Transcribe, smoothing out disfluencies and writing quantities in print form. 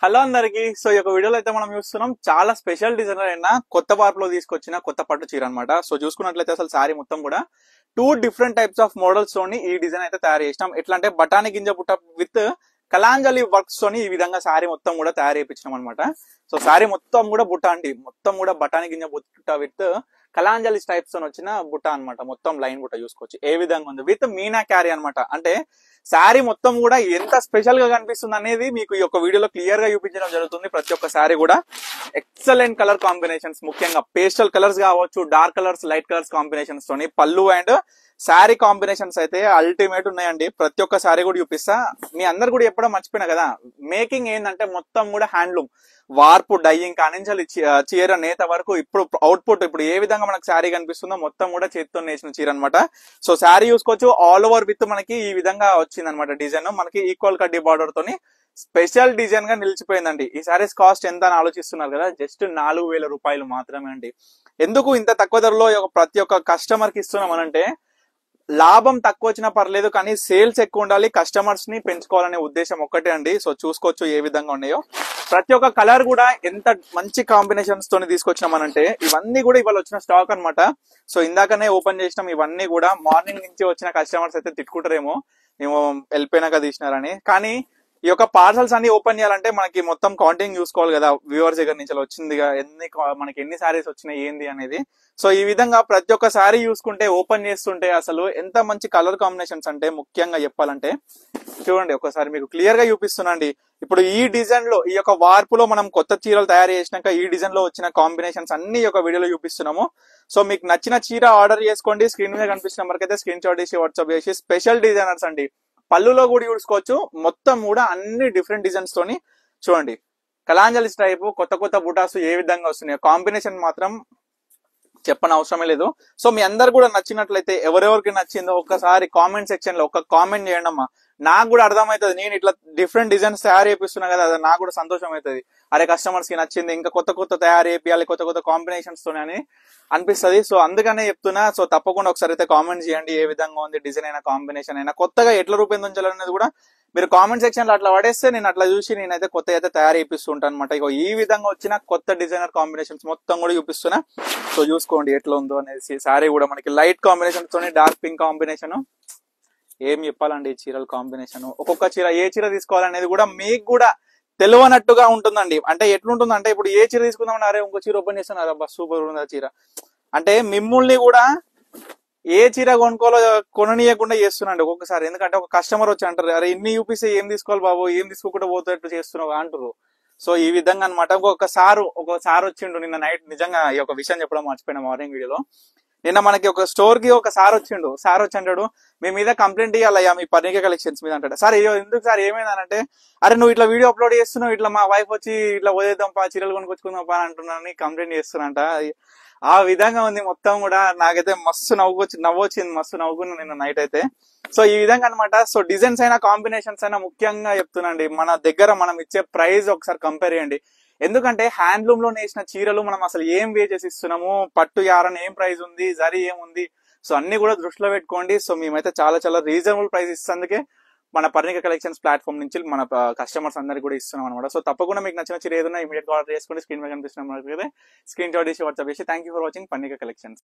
Hello అందరికి. So ఈ యొక్క వీడియోలో అయితే మనం చూస్తున్నాం చాలా స్పెషల్ డిజైనర్ అయిన కొత్త మార్పులో తీసుకొచ్చిన కొత్త పట్టు చీర అనమాట. సో చూసుకున్నట్లయితే అసలు శారీ మొత్తం కూడా two different types of models తోని ఈ డిజైన్ అయితే తయారు చేసినాం. ఎట్లా అంటే బఠానీ గింజ బుట్ట విత్ కలాంజలి వర్క్స్ తోని ఈ విధంగా శారీ మొత్తం కూడా తయారు చేయించినాం అనమాట. సో శారీ మొత్తం కూడా బుట్ట అండి, మొత్తం కూడా బఠానీ గింజ బుట్ట విత్ కలాంజలి టైప్స్ తో వచ్చిన బుట్ట అనమాట. మొత్తం లైన్ బుట్ట చూసుకోవచ్చు ఏ విధంగా ఉంది విత్ మీనా క్యారీ అనమాట. అంటే శారీ మొత్తం కూడా ఎంత స్పెషల్ గా కనిపిస్తుంది అనేది మీకు ఈ యొక్క వీడియోలో క్లియర్ గా చూపించడం జరుగుతుంది. ప్రతి ఒక్క శారీ కూడా ఎక్సలెంట్ కలర్ కాంబినేషన్స్, ముఖ్యంగా పేస్టల్ కలర్స్ కావచ్చు, dark colours, light colours combinations తోని పళ్ళు అండ్ శారీ కాంబినేషన్స్ అయితే అల్టిమేట్ ఉన్నాయండి. ప్రతి ఒక్క శారీ కూడా చూపిస్తా. మీ అందరు కూడా ఎప్పుడో మర్చిపోయినా కదా, మేకింగ్ ఏంటంటే మొత్తం కూడా హ్యాండ్లూమ్, వార్పు డైయింగ్ కానించాలి చీర నేత వరకు ఇప్పుడు అవుట్పుట్ ఇప్పుడు ఏ విధంగా మనకు శారీ కనిపిస్తుందో మొత్తం కూడా చేతితో నేసిన చీర అనమాట. సో శారీ చూసుకోవచ్చు ఆల్ ఓవర్ విత్ మనకి ఈ విధంగా వచ్చింది అనమాట. డిజైన్ మనకి ఈక్వల్ కడ్డీ బార్డర్ తోని స్పెషల్ డిజైన్ గా నిలిచిపోయిందండి. ఈ శారీస్ కాస్ట్ ఎంత అని ఆలోచిస్తున్నారు కదా, జస్ట్ 4,000 రూపాయలు మాత్రమే అండి. ఎందుకు ఇంత తక్కువ ధరలో ప్రతి ఒక్క కస్టమర్ కి ఇస్తున్నాం అనంటే, లాభం తక్కువ వచ్చినా పర్లేదు కానీ సేల్స్ ఎక్కువ ఉండాలి, కస్టమర్స్ ని పెంచుకోవాలనే ఉద్దేశం ఒక్కటే అండి. సో చూసుకోవచ్చు ఏ విధంగా ఉన్నాయో. ప్రతి ఒక్క కలర్ కూడా ఎంత మంచి కాంబినేషన్స్ తోని తీసుకొచ్చినామనంటే, ఇవన్నీ కూడా ఇవాళ వచ్చిన స్టాక్ అనమాట. సో ఇందాకనే ఓపెన్ చేసినాం. ఇవన్నీ కూడా మార్నింగ్ నుంచి వచ్చిన కస్టమర్స్ అయితే తిట్టుకుంటారేమో మేము వెళ్ళిపోయినాక తీసినారని. కానీ ఈ యొక్క పార్సల్స్ అన్ని ఓపెన్ చేయాలంటే మనకి మొత్తం కౌంటింగ్ చూసుకోవాలి కదా, వ్యూవర్స్ దగ్గర నుంచి వచ్చింది మనకి ఎన్ని సారీస్ వచ్చినాయి ఏంది అనేది. సో ఈ విధంగా ప్రతి ఒక్క సారీ చూసుకుంటే ఓపెన్ చేస్తుంటే అసలు ఎంత మంచి కలర్ కాంబినేషన్స్ అంటే, ముఖ్యంగా చెప్పాలంటే చూడండి ఒకసారి మీకు క్లియర్ గా చూపిస్తున్నాండి. ఇప్పుడు ఈ డిజైన్ లో ఈ యొక్క వార్పులో మనం కొత్త చీరలు తయారు చేసినాక ఈ డిజైన్ లో వచ్చిన కాంబినేషన్స్ అన్ని ఒక వీడియోలో చూపిస్తున్నాము. సో మీకు నచ్చిన చీర ఆర్డర్ చేసుకోండి. స్క్రీన్ మీద కనిపిస్తున్న నెంబర్కి అయితే స్క్రీన్ షాట్ చేసి వాట్సాప్ చేసి. స్పెషల్ డిజైనర్స్ అండి, పళ్ళులో కూడా చూసుకోవచ్చు. మొత్తం కూడా అన్ని డిఫరెంట్ డిజైన్స్ తోని చూడండి, కలాంజలి టైప్ కొత్త కొత్త బుటాస్ ఏ విధంగా వస్తున్నాయి. కాంబినేషన్ మాత్రం చెప్పని అవసరమే లేదు. సో మీ అందరు కూడా నచ్చినట్లయితే, ఎవరెవరికి నచ్చిందో ఒక్కసారి కామెంట్ సెక్షన్ లో ఒక కామెంట్ చేయండి అమ్మా. నాకు కూడా అర్థమవుతుంది, నేను ఇట్లా డిఫరెంట్ డిజైన్స్ తయారు చేపిస్తున్నా కదా, అది నాకు కూడా సంతోషం అవుతుంది. అరే కస్టమర్స్ కి నచ్చింది, ఇంకా కొత్త కొత్త తయారు చేయాలి, కొత్త కొత్త కాంబినేషన్స్ తోనే అని అనిపిస్తుంది. సో అందుకనే చెప్తున్నా. సో తప్పకుండా ఒకసారి అయితే కామెంట్ చేయండి ఏ విధంగా ఉంది డిజైన్ అయినా, కాంబినేషన్ అయినా, కొత్తగా ఎట్లా రూపొందించాలనేది కూడా మీరు కామెంట్ సెక్షన్ లో అట్లా పడేస్తే నేను అట్లా చూసి నేనైతే కొత్త అయితే తయారు చేపిస్తుంటాను అనమాట. ఇక ఈ విధంగా వచ్చిన కొత్త డిజైనర్ కాంబినేషన్స్ మొత్తం కూడా చూపిస్తున్నా. సో చూసుకోండి ఎట్లా ఉందో అనేసి. సారీ కూడా మనకి లైట్ కాంబినేషన్ తోని డార్క్ పింక్ కాంబినేషన్. ఏం చెప్పాలండి ఈ చీరల కాంబినేషన్. ఒక్కొక్క చీర ఏ చీర తీసుకోవాలనేది కూడా మీకు కూడా తెలియనట్టుగా ఉంటుందండి. అంటే ఎట్లుంటుంది అంటే, ఇప్పుడు ఏ చీర తీసుకుందామని అరే ఇంకో చీర ఓపెన్ చేస్తున్నారు, అబ్బా సూపర్ ఉంది ఆ చీర అంటే, మిమ్మల్ని కూడా ఏ చీర కొననీయకుండా చేస్తున్నాండి ఒక్కొక్కసారి. ఎందుకంటే ఒక కస్టమర్ వచ్చి అంటారు, అరే ఇన్ని చూపిస్తే ఏం తీసుకోవాలి బాబు, ఏం తీసుకోకుండా పోతేట్టు చేస్తున్నావు అంటారు. సో ఈ విధంగా అనమాట. ఒకసారి వచ్చిండు నిన్న నైట్. నిజంగా ఈ ఒక విషయం చెప్పడం మర్చిపోయినా మార్నింగ్ వీడియోలో. నిన్న మనకి ఒక స్టోర్ కి ఒక సార్ వచ్చిండు. సార్ వచ్చి అంటాడు, మీ మీద కంప్లైంట్ ఇవ్వాలయ్యా మీ పర్ణిక కలెక్షన్స్ మీద అంటాడు. సార్ ఎందుకు సార్ ఏమైందనంటే, అరే నువ్వు ఇట్లా వీడియో అప్లోడ్ చేస్తున్నావు, ఇట్లా మా వైఫ్ వచ్చి ఇట్లా పోయేద్దాం పా, చీరలు కొనుక్కొచ్చుకుందాం పా అంటున్నాను కంప్లైంట్ చేస్తున్నంట. ఆ విధంగా ఉంది మొత్తం కూడా. నాకైతే మస్తు నవ్వొచ్చింది, మస్తు నవ్వుకున్నాను నిన్న నైట్ అయితే. సో ఈ విధంగా అనమాట. సో డిజైన్స్ అయినా కాంబినేషన్స్ అయినా ముఖ్యంగా చెప్తున్నాండి, మన దగ్గర మనం ఇచ్చే ప్రైస్ ఒకసారి కంపేర్ చేయండి. ఎందుకంటే హ్యాండ్లూమ్ లో నేసిన చీరలు మనం అసలు ఏం వేజెస్ ఇస్తున్నాము, పట్టు యారన్ ఏం ప్రైస్ ఉంది, జరీ ఏముంది, సో అన్ని కూడా దృష్టిలో పెట్టుకోండి. సో మేమైతే చాలా చాలా రీజనబుల్ ప్రైస్ ఇస్తుందుకే మన పర్ణిక కలెక్షన్స్ ప్లాట్ఫామ్ నుంచి మన కస్టమర్స్ అందరికి కూడా ఇస్తున్నాం అనమాట. సో తప్పకుండా మీకు నచ్చిన చీర ఏదైనా ఇమీడియట్ గా ఆర్డర్ చేసుకోండి. స్క్రీన్ మీద కనిపిస్తున్న స్క్రీన్ షాట్ చేసి వాట్సాప్ చేసి. Thank you for watching Parnika collections.